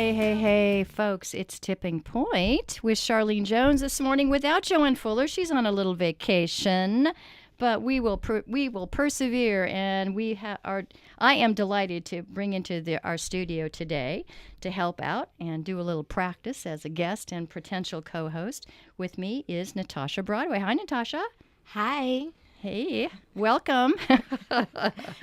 Hey, hey, hey, folks, it's Tipping Point with Charlene Jones this morning without Joanne Fuller. She's on a little vacation, but we will persevere, and I am delighted to bring into our studio today to help out and do a little practice as a guest and potential co-host. With me is Natasha Broadway. Hi, Natasha. Hi. Hey, welcome.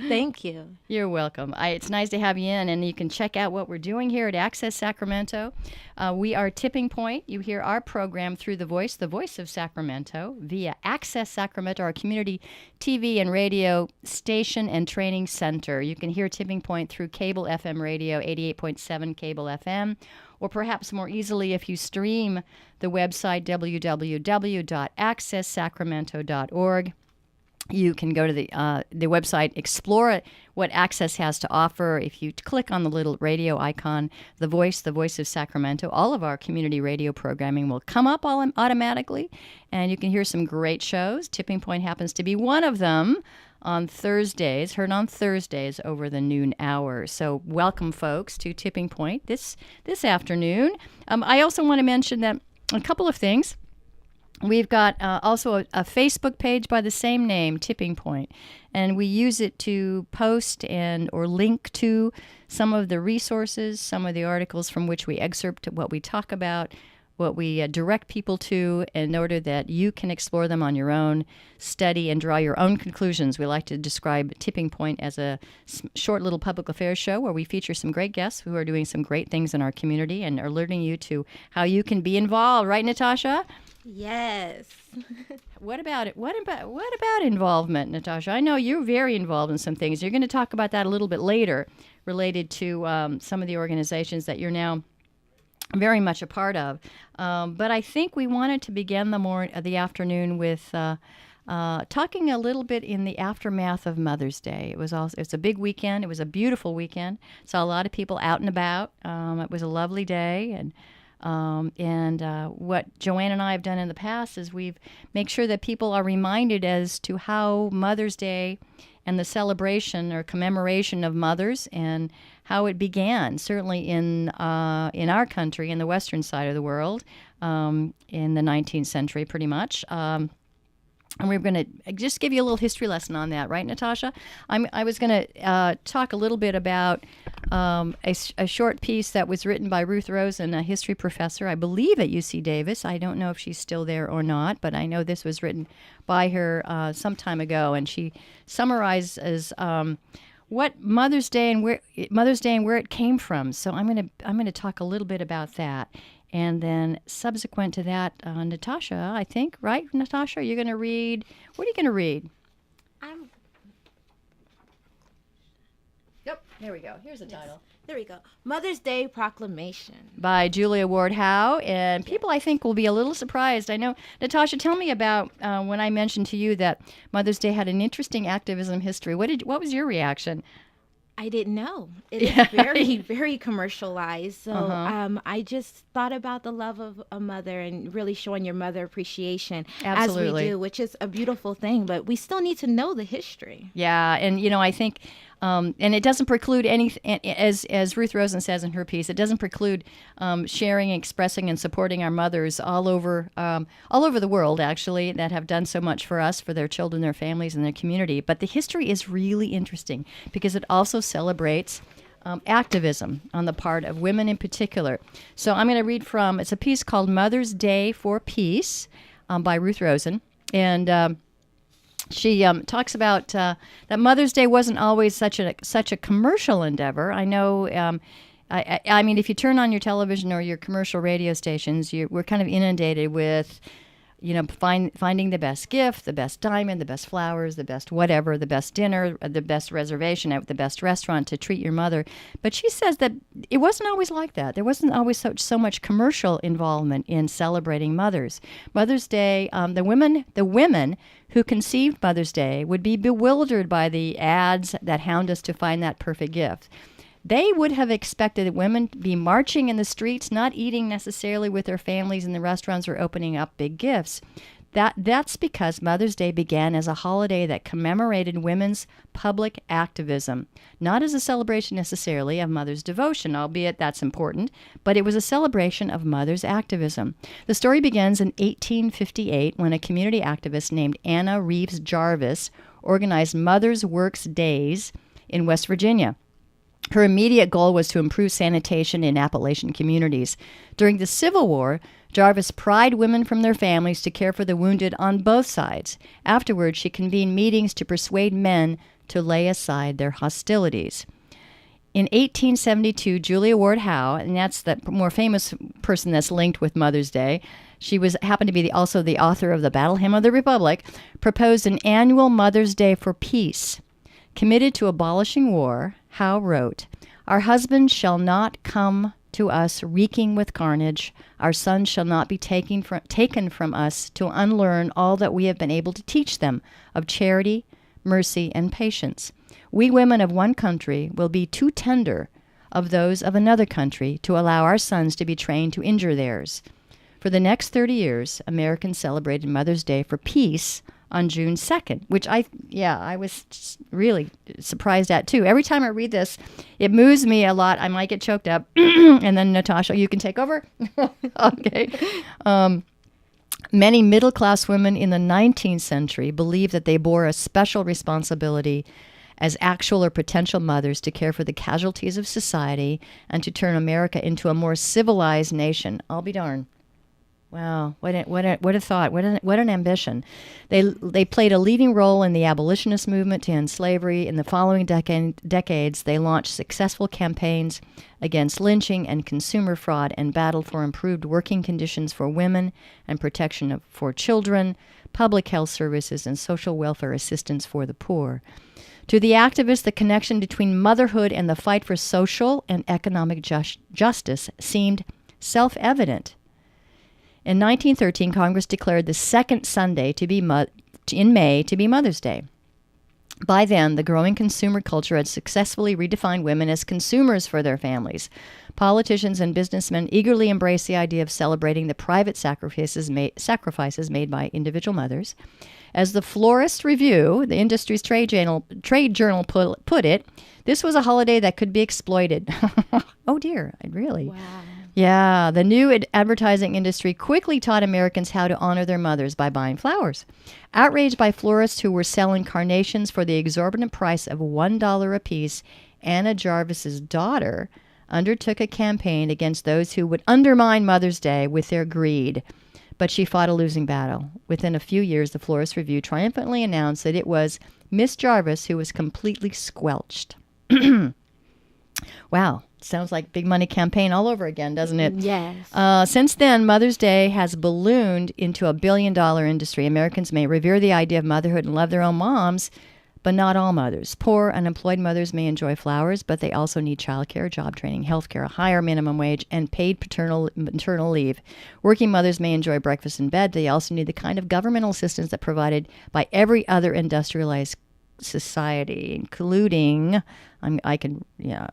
Thank you. You're welcome. It's nice to have you in, and you can check out what we're doing here at Access Sacramento. We are Tipping Point. You hear our program through the voice of Sacramento, via Access Sacramento, our community TV and radio station and training center. You can hear Tipping Point through cable FM radio, 88.7 cable FM, or perhaps more easily if you stream the website www.accesssacramento.org. You can go to the website, explore what Access has to offer. If you click on the little radio icon, the voice of Sacramento, all of our community radio programming will come up automatically, and you can hear some great shows. Tipping Point happens to be one of them on Thursdays, heard on Thursdays over the noon hour. So welcome, folks, to Tipping Point this afternoon. I also want to mention that a couple of things. We've got also a Facebook page by the same name, Tipping Point, and we use it to post or link to some of the resources, some of the articles from which we excerpt what we talk about, what we direct people to, in order that you can explore them on your own, study, and draw your own conclusions. We like to describe Tipping Point as a short little public affairs show where we feature some great guests who are doing some great things in our community and are alerting you to how you can be involved. Right, Natasha? Yes. What about it? What about involvement, Natasha? I know you're very involved in some things. You're going to talk about that a little bit later, related to some of the organizations that you're now very much a part of. But I think we wanted to begin the afternoon with talking a little bit in the aftermath of Mother's Day. It's a big weekend. It was a beautiful weekend. Saw a lot of people out and about. It was a lovely day, and what Joanne and I have done in the past is we've make sure that people are reminded as to how Mother's Day and the celebration or commemoration of mothers and how it began, certainly in our country, in the western side of the world, in the 19th century, pretty much. And we're going to just give you a little history lesson on that, right, Natasha? I was going to talk a little bit about a short piece that was written by Ruth Rosen, a history professor, I believe at UC Davis. I don't know if she's still there or not, but I know this was written by her some time ago, and she summarizes what Mother's Day and where it came from. So I'm going to talk a little bit about that. And then subsequent to that, Natasha, I think, right, Natasha? You're going to read, what are you going to read? Yep, there we go. Here's the title. There we go. Mother's Day Proclamation. By Julia Ward Howe. And people, I think, will be a little surprised. I know, Natasha, tell me about when I mentioned to you that Mother's Day had an interesting activism history. What was your reaction? I didn't know. It is very, very commercialized. So I just thought about the love of a mother and really showing your mother appreciation. Absolutely. As we do, which is a beautiful thing. But we still need to know the history. Yeah, and I think, and it doesn't preclude anything, as Ruth Rosen says in her piece, it doesn't preclude sharing, expressing, and supporting our mothers all over the world, actually, that have done so much for us, for their children, their families, and their community. But the history is really interesting because it also celebrates activism on the part of women in particular. So I'm going to read it's a piece called Mother's Day for Peace by Ruth Rosen. And she talks about that Mother's Day wasn't always such a commercial endeavor. I know. I mean, if you turn on your television or your commercial radio stations, we're kind of inundated with, finding the best gift, the best diamond, the best flowers, the best whatever, the best dinner, the best reservation at the best restaurant to treat your mother. But she says that it wasn't always like that. There wasn't always so much commercial involvement in celebrating mothers. Mother's Day, the women who conceived Mother's Day would be bewildered by the ads that hound us to find that perfect gift. They would have expected women to be marching in the streets, not eating necessarily with their families in the restaurants or opening up big gifts. That's because Mother's Day began as a holiday that commemorated women's public activism, not as a celebration necessarily of mother's devotion, albeit that's important, but it was a celebration of mother's activism. The story begins in 1858 when a community activist named Anna Reeves Jarvis organized Mother's Works Days in West Virginia. Her immediate goal was to improve sanitation in Appalachian communities. During the Civil War, Jarvis pried women from their families to care for the wounded on both sides. Afterwards, she convened meetings to persuade men to lay aside their hostilities. In 1872, Julia Ward Howe, and that's the more famous person that's linked with Mother's Day, she happened to be also the author of the Battle Hymn of the Republic, proposed an annual Mother's Day for peace. Committed to abolishing war, Howe wrote, "Our husbands shall not come to us reeking with carnage. Our sons shall not be taken from us to unlearn all that we have been able to teach them of charity, mercy, and patience. We women of one country will be too tender of those of another country to allow our sons to be trained to injure theirs." For the next 30 years, Americans celebrated Mother's Day for peace on June 2nd, which I was really surprised at too. Every time I read this, it moves me a lot. I might get choked up. And then Natasha, you can take over. Okay. Many middle-class women in the 19th century believed that they bore a special responsibility as actual or potential mothers to care for the casualties of society and to turn America into a more civilized nation. I'll be darned. Wow, what a thought! What an ambition! They played a leading role in the abolitionist movement to end slavery. In the following decades, they launched successful campaigns against lynching and consumer fraud, and battled for improved working conditions for women and protection for children, public health services, and social welfare assistance for the poor. To the activists, the connection between motherhood and the fight for social and economic justice seemed self-evident. In 1913, Congress declared the second Sunday in May to be Mother's Day. By then, the growing consumer culture had successfully redefined women as consumers for their families. Politicians and businessmen eagerly embraced the idea of celebrating the private sacrifices made by individual mothers. As the Florist Review, the industry's trade journal, put it, this was a holiday that could be exploited. Oh dear, really? Wow. Yeah, the new advertising industry quickly taught Americans how to honor their mothers by buying flowers. Outraged by florists who were selling carnations for the exorbitant price of $1 apiece, Anna Jarvis's daughter undertook a campaign against those who would undermine Mother's Day with their greed. But she fought a losing battle. Within a few years, the Florist Review triumphantly announced that it was Miss Jarvis who was completely squelched. Wow. Sounds like big money campaign all over again, doesn't it? Yes. Since then, Mother's Day has ballooned into a billion-dollar industry. Americans may revere the idea of motherhood and love their own moms, but not all mothers. Poor, unemployed mothers may enjoy flowers, but they also need childcare, job training, health care, a higher minimum wage, and paid maternal leave. Working mothers may enjoy breakfast in bed. They also need the kind of governmental assistance that's provided by every other industrialized society, including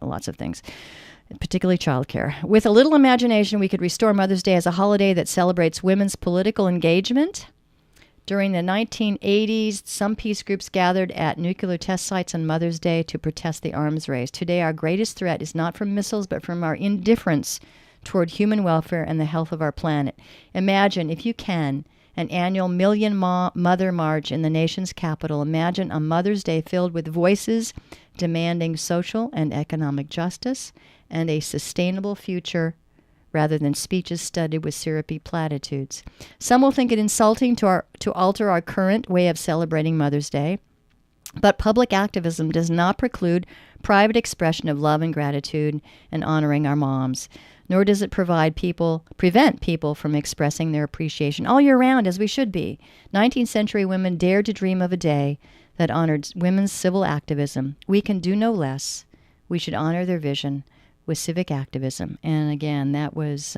lots of things, particularly childcare. With a little imagination, we could restore Mother's Day as a holiday that celebrates women's political engagement. During the 1980s, some peace groups gathered at nuclear test sites on Mother's Day to protest the arms race. Today, our greatest threat is not from missiles, but from our indifference toward human welfare and the health of our planet. Imagine, if you can, an annual Million Mother March in the nation's capital. Imagine a Mother's Day filled with voices demanding social and economic justice and a sustainable future rather than speeches studded with syrupy platitudes. Some will think it insulting to alter our current way of celebrating Mother's Day, but public activism does not preclude private expression of love and gratitude and honoring our moms. Nor does it prevent people from expressing their appreciation all year round, as we should be. 19th century women dared to dream of a day that honored women's civil activism. We can do no less. We should honor their vision with civic activism. And again, that was,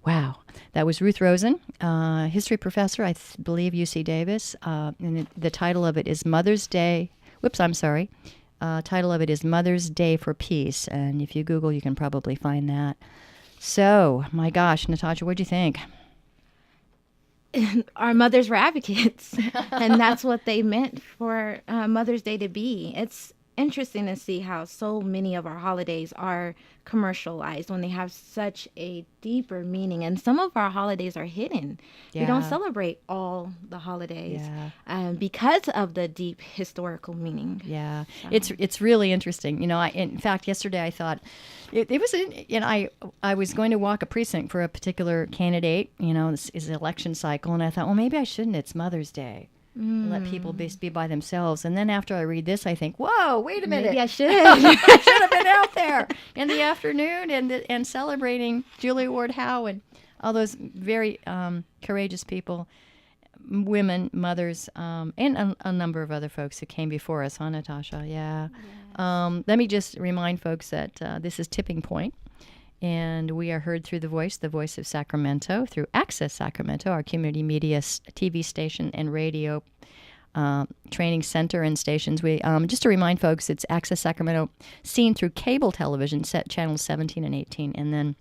wow. That was Ruth Rosen, history professor, I believe UC Davis. And the title of it is Mother's Day. Title of it is Mother's Day for Peace. And if you Google, you can probably find that. So, my gosh, Natasha, what'd you think? our mothers were advocates, and that's what they meant for Mother's Day to be. It's interesting to see how so many of our holidays are commercialized when they have such a deeper meaning, and some of our holidays are hidden. We don't Yeah. celebrate all the holidays Yeah. because of the deep historical meaning. Yeah, it's really interesting. In fact, yesterday I thought it was, I was going to walk a precinct for a particular candidate. This is an election cycle, and I thought, well, maybe I shouldn't. It's Mother's Day. Let people be by themselves. And then after I read this, I think, whoa, wait a minute. Maybe I should. I should have been out there in the afternoon and celebrating Julia Ward Howe and all those very courageous people, women, mothers, and a number of other folks who came before us, huh, Natasha? Yeah. Yes. Let me just remind folks that this is Tipping Point, and we are heard through the voice of Sacramento, through Access Sacramento, our community media TV station and radio training center and stations. We just to remind folks, it's Access Sacramento, seen through cable television, set channels 17 and 18, and then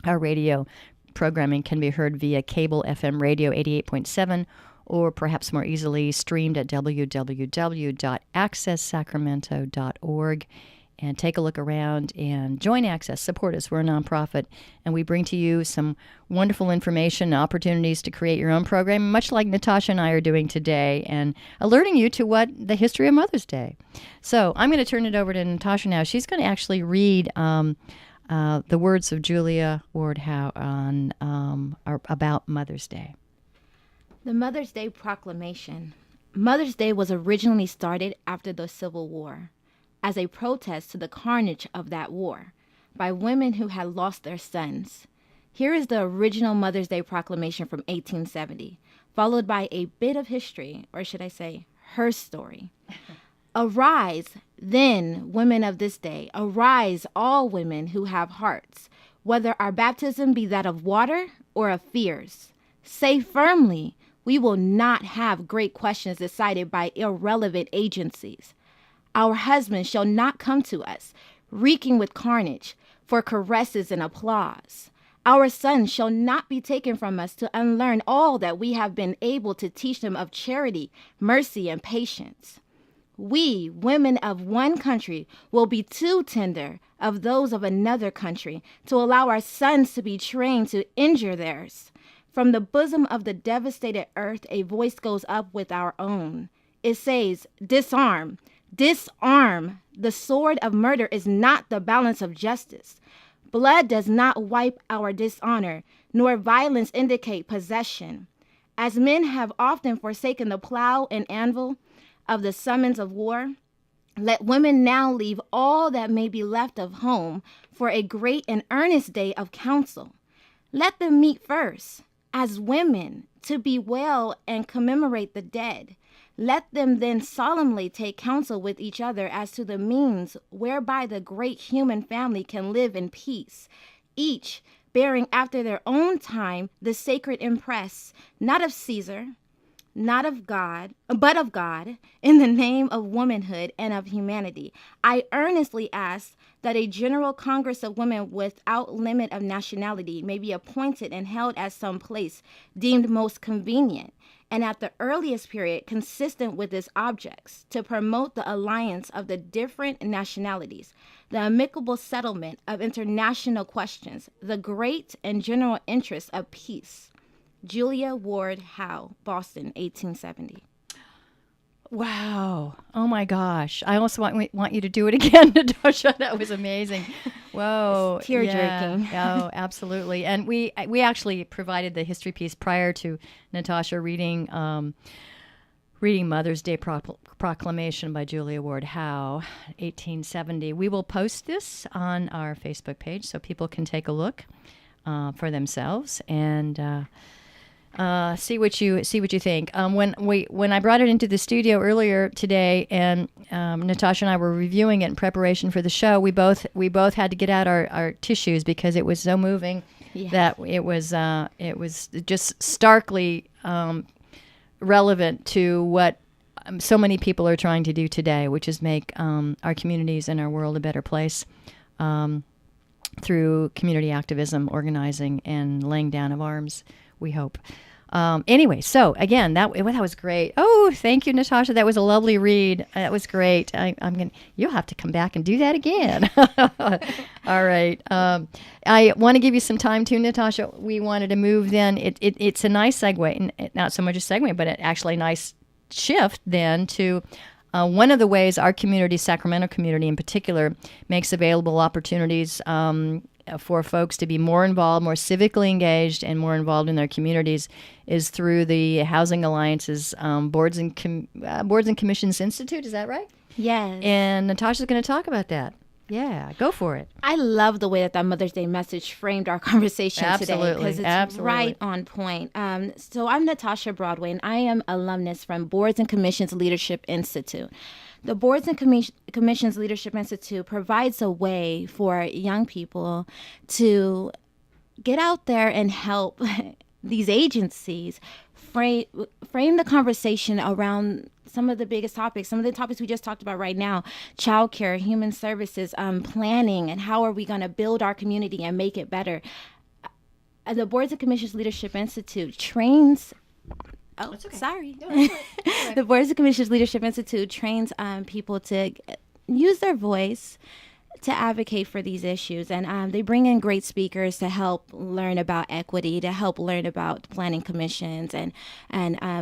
our radio programming can be heard via cable FM radio 88.7, or perhaps more easily streamed at www.accesssacramento.org. And take a look around and join Access. Support us. We're a nonprofit, and we bring to you some wonderful information, opportunities to create your own program, much like Natasha and I are doing today, and alerting you to what the history of Mother's Day. So I'm going to turn it over to Natasha now. She's going to actually read the words of Julia Ward Howe on about Mother's Day. The Mother's Day Proclamation. Mother's Day was originally started after the Civil War, as a protest to the carnage of that war by women who had lost their sons. Here is the original Mother's Day Proclamation from 1870, followed by a bit of history, or should I say, her story. Arise, then, women of this day, arise, all women who have hearts, whether our baptism be that of water or of fears. Say firmly, we will not have great questions decided by irrelevant agencies. Our husbands shall not come to us, reeking with carnage, for caresses and applause. Our sons shall not be taken from us to unlearn all that we have been able to teach them of charity, mercy, and patience. We, women of one country, will be too tender of those of another country to allow our sons to be trained to injure theirs. From the bosom of the devastated earth, a voice goes up with our own. It says, disarm. Disarm. The sword of murder is not the balance of justice. Blood does not wipe our dishonor, nor violence indicate possession. As men have often forsaken the plow and anvil of the summons of war, let women now leave all that may be left of home for a great and earnest day of council. Let them meet first, as women, to bewail and commemorate the dead. Let them then solemnly take counsel with each other as to the means whereby the great human family can live in peace, each bearing after their own time the sacred impress, not of Caesar, not of God, but of God, in the name of womanhood and of humanity. I earnestly ask that a general congress of women without limit of nationality may be appointed and held at some place deemed most convenient, and at the earliest period consistent with its objects, to promote the alliance of the different nationalities, the amicable settlement of international questions, the great and general interests of peace. Julia Ward Howe, Boston, 1870. Wow. Oh, my gosh. I also want you to do it again, Natasha. That was amazing. Whoa. It's tear-jerking. Yeah. Oh, absolutely. And we actually provided the history piece prior to Natasha reading Mother's Day Proclamation by Julia Ward Howe, 1870. We will post this on our Facebook page so people can take a look for themselves and see what you think. When I brought it into the studio earlier today, and Natasha and I were reviewing it in preparation for the show, we both had to get out our tissues because it was so moving that it was just starkly relevant to what so many people are trying to do today, which is make our communities and our world a better place through community activism, organizing, and laying down of arms, we hope. Anyway, so again, that was great. Oh, thank you, Natasha. That was a lovely read. That was great. You'll have to come back and do that again. All right. I want to give you some time too, Natasha. We wanted to move then. It's a nice segue, not so much a segue, but actually a nice shift then to one of the ways our community, Sacramento community in particular, makes available opportunities for folks to be more involved, more civically engaged, and more involved in their communities is through the Housing Alliance's Boards and Commissions Institute. Is that right? Yes. And Natasha's going to talk about that. Yeah, go for it. I love the way that Mother's Day message framed our conversation today, Absolutely, because it's absolutely. right on point. So I'm Natasha Broadway, and I am alumnus from Boards and Commissions Leadership Institute. The Boards and Commissions Leadership Institute provides a way for young people to get out there and help these agencies frame the conversation around some of the biggest topics, some of the topics we just talked about right now: childcare, human services, planning, and how are we going to build our community and make it better. The Boards and Commissions Leadership Institute trains. Oh, That's okay. sorry. No, that's all right. The Boards and Commissions Leadership Institute trains people to use their voice to advocate for these issues. And they bring in great speakers to help learn about equity, to help learn about planning commissions and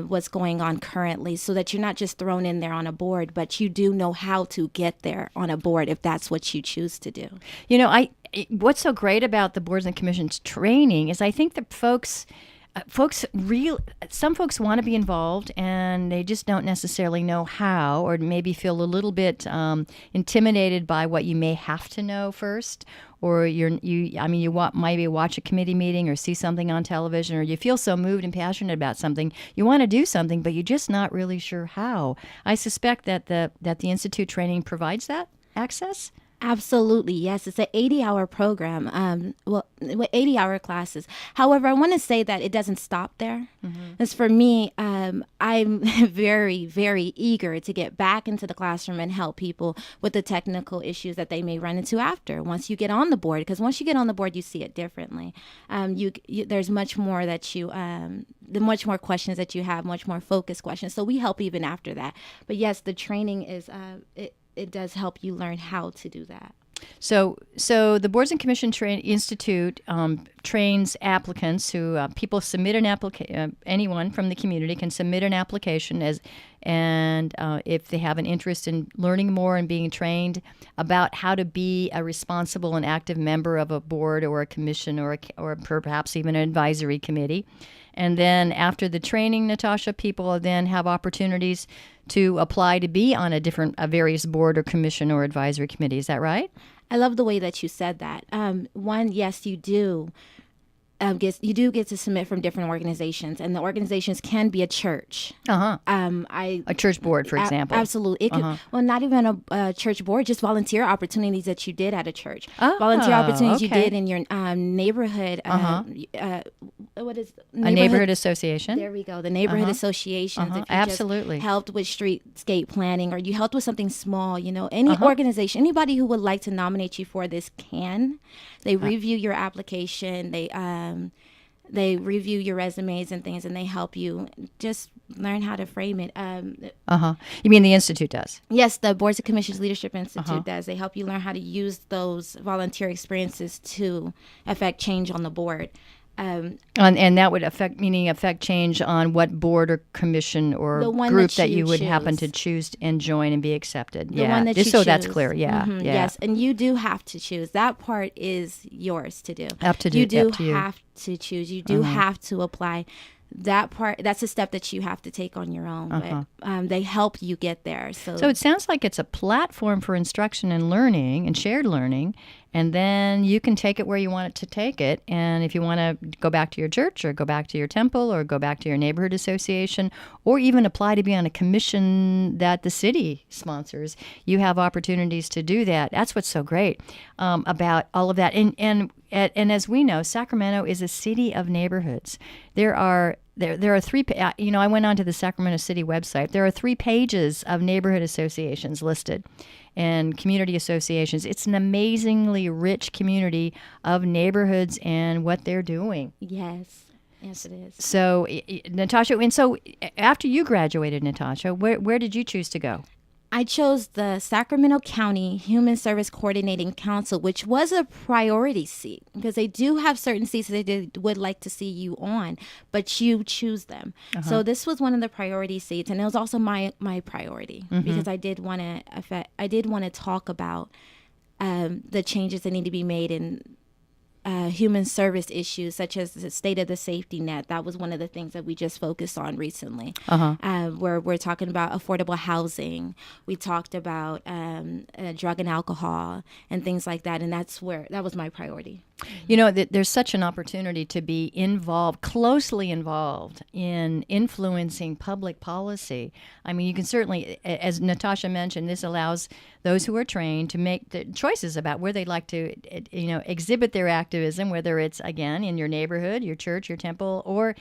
what's going on currently, so that you're not just thrown in there on a board, but you do know how to get there on a board if that's what you choose to do. You know, what's so great about the Boards and Commissions training is I think that some folks want to be involved and they just don't necessarily know how, or maybe feel a little bit intimidated by what you may have to know first, or maybe watch a committee meeting or see something on television, or you feel so moved and passionate about something, you want to do something, but you're just not really sure how. I suspect that the Institute training provides that access. Absolutely, yes. It's an 80-hour program, 80-hour classes. However, I want to say that it doesn't stop there. As for me, I'm very, very eager to get back into the classroom and help people with the technical issues that they may run into after, once you get on the board. Because once you get on the board, you see it differently. There's much more the much more questions that you have, much more focused questions. So we help even after that. But yes, the training is it does help you learn how to do that. So the Boards and Commission Institute trains applicants who people submit an application. Anyone from the community can submit an application and if they have an interest in learning more and being trained about how to be a responsible and active member of a board or a commission or perhaps even an advisory committee. And then after the training, Natasha, people then have opportunities to apply to be on a various board or commission or advisory committee. Is that right? I love the way that you said that. One, yes, you do. You do get to submit from different organizations, and the organizations can be a church. A church board, for example. Absolutely. It could, well, not even a church board, just volunteer opportunities that you did at a church. Volunteer opportunities you did in your neighborhood. What is a neighborhood association? There we go. The neighborhood associations. If you Absolutely. just helped with streetscape planning, or you helped with something small, any organization, anybody who would like to nominate you for this can. They review your application. They review your resumes and things, and they help you just learn how to frame it. You mean the Institute does? Yes, the Boards and Commissions Leadership Institute does. They help you learn how to use those volunteer experiences to affect change on the board. And that would affect change on what board or commission or group that you would happen to choose and join and be accepted. The one that just you so choose. that's clear. Yeah, yeah. Yes, and you do have to choose. That part is yours to do. You do have to choose. You do have to apply. That part, that's a step that you have to take on your own, but they help you get there. So it sounds like it's a platform for instruction and learning and shared learning, and then you can take it where you want it to take it. And if you want to go back to your church or go back to your temple or go back to your neighborhood association or even apply to be on a commission that the city sponsors, you have opportunities to do that. That's what's so great about all of that. And as we know, Sacramento is a city of neighborhoods. There are 3. I went onto the Sacramento City website. There are 3 pages of neighborhood associations listed, and community associations. It's an amazingly rich community of neighborhoods and what they're doing. Yes. Yes, it is. So, Natasha, and so after you graduated, Natasha, where did you choose to go? I chose the Sacramento County Human Service Coordinating Council, which was a priority seat because they do have certain seats that they would like to see you on, but you choose them. So this was one of the priority seats, and it was also my priority because I did want to talk about the changes that need to be made in human service issues such as the state of the safety net. That was one of the things that we just focused on recently, where we're talking about affordable housing. We talked about drug and alcohol and things like that, and that was my priority. You know, there's such an opportunity to be closely involved in influencing public policy. I mean, you can certainly, as Natasha mentioned, this allows those who are trained to make the choices about where they'd like to, exhibit their activism, whether it's, again, in your neighborhood, your church, your temple, or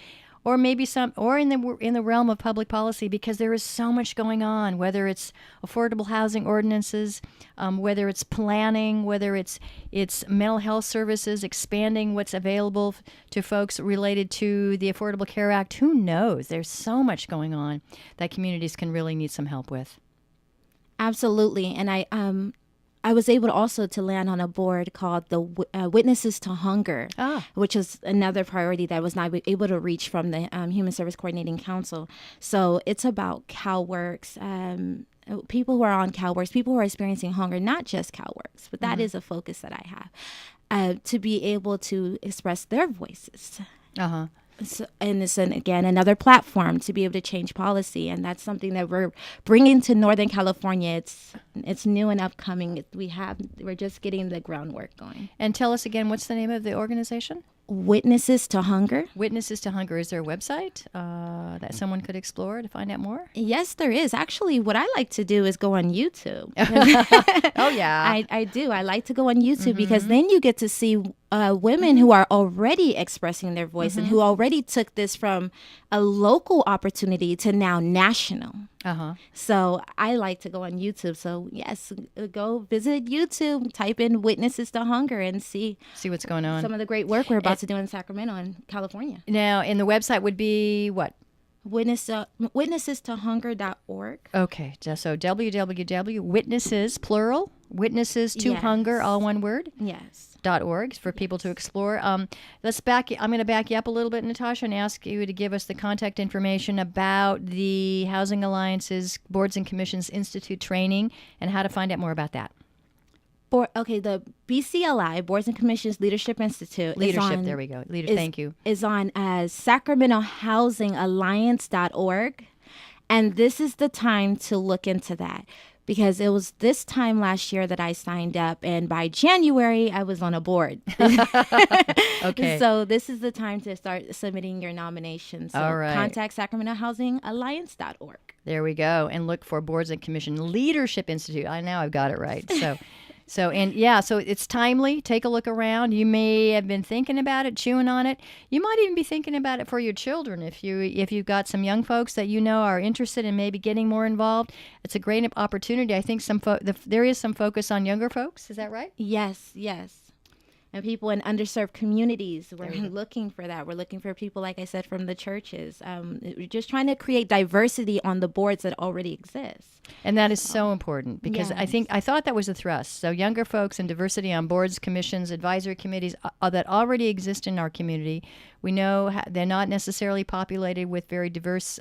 maybe in the realm of public policy, because there is so much going on, whether it's affordable housing ordinances, whether it's planning, whether it's mental health services, expanding what's available to folks related to the Affordable Care Act. Who knows? There's so much going on that communities can really need some help with. Absolutely. And I was able also to land on a board called the Witnesses to Hunger, which was another priority that I was not able to reach from the Human Service Coordinating Council. So it's about CalWORKs, people who are on CalWORKs, people who are experiencing hunger, not just CalWORKs, but that is a focus that I have, to be able to express their voices. So, and it's again another platform to be able to change policy, and that's something that we're bringing to Northern California. It's new and upcoming. We're just getting the groundwork going. And tell us again, what's the name of the organization? Witnesses to Hunger. Witnesses to Hunger. Is there a website that someone could explore to find out more? Yes, there is. Actually, what I like to do is go on YouTube. Oh, yeah. I do. I like to go on YouTube because then you get to see women who are already expressing their voice and who already took this from a local opportunity to now national. So I like to go on YouTube. So yes, go visit YouTube, type in Witnesses to Hunger and see what's going on. Some of the great work we're about to do in Sacramento and California. Now, and the website would be what? Witnessestohunger.org. Okay, so www.witnesses, plural, witnesses to hunger, all one word. Yes. .org for people to explore. I'm going to back you up a little bit, Natasha, and ask you to give us the contact information about the Housing Alliance's Boards and Commissions Institute training and how to find out more about that. The BCLI, Boards and Commissions Leadership Institute. There we go. Thank you. Is on SacramentoHousingAlliance.org. And this is the time to look into that, because it was this time last year that I signed up, and by January, I was on a board. Okay. So this is the time to start submitting your nominations. So all right. Contact SacramentoHousingAlliance.org. There we go. And look for Boards and Commission Leadership Institute. Now I've got it right. So it's timely. Take a look around. You may have been thinking about it, chewing on it. You might even be thinking about it for your children. If you've got some young folks that you know are interested in maybe getting more involved, it's a great opportunity. I think there is some focus on younger folks. Is that right? Yes. And people in underserved communities. We're looking for that. We're looking for people, like I said, from the churches. We're just trying to create diversity on the boards that already exist. And that is so important, because I thought that was a thrust. So younger folks and diversity on boards, commissions, advisory committees that already exist in our community. We know they're not necessarily populated with very diverse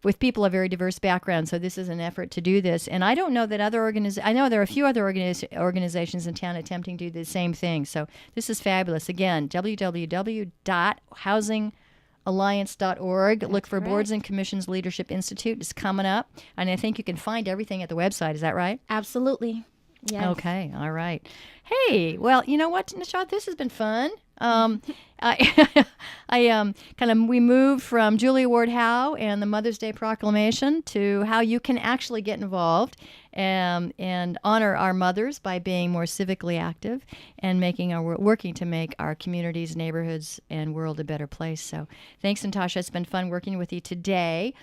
with people of very diverse backgrounds. So this is an effort to do this. And I don't know that I know there are a few other organizations in town attempting to do the same thing. So this is fabulous. Again, www.housingalliance.org. Look for Boards and Commissions Leadership Institute. It's coming up. And I think you can find everything at the website. Is that right? Absolutely. Yes. Okay. All right. Hey, well, you know what, Nishad? This has been fun. We moved from Julia Ward Howe and the Mother's Day Proclamation to how you can actually get involved and honor our mothers by being more civically active and working to make our communities, neighborhoods, and world a better place. So thanks, Natasha. It's been fun working with you today.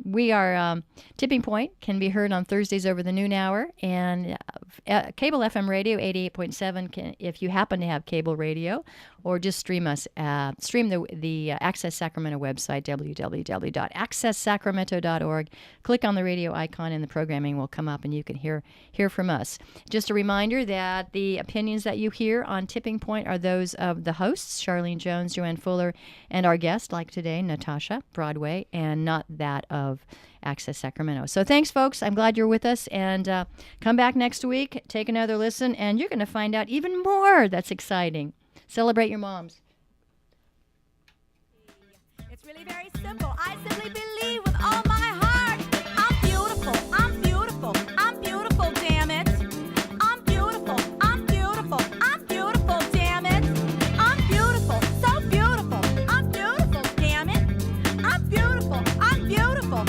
We are Tipping Point can be heard on Thursdays over the noon hour, and cable FM radio 88.7 if you happen to have cable radio, or just stream the Access Sacramento website, www.accesssacramento.org. Click on the radio icon and the programming will come up and you can hear from us. Just a reminder that the opinions that you hear on Tipping Point are those of the hosts, Charlene Jones, Joanne Fuller, and our guest, like today, Natasha Broadway, and not that of Access Sacramento. So thanks, folks. I'm glad you're with us, and come back next week, take another listen, and you're going to find out even more that's exciting. Celebrate your moms. It's really very simple. I simply believe with all my heart. I'm beautiful. I'm beautiful. I'm beautiful, damn it. I'm beautiful. I'm beautiful. I'm beautiful, damn it. I'm beautiful. So beautiful. I'm beautiful, damn it. I'm beautiful. I'm beautiful.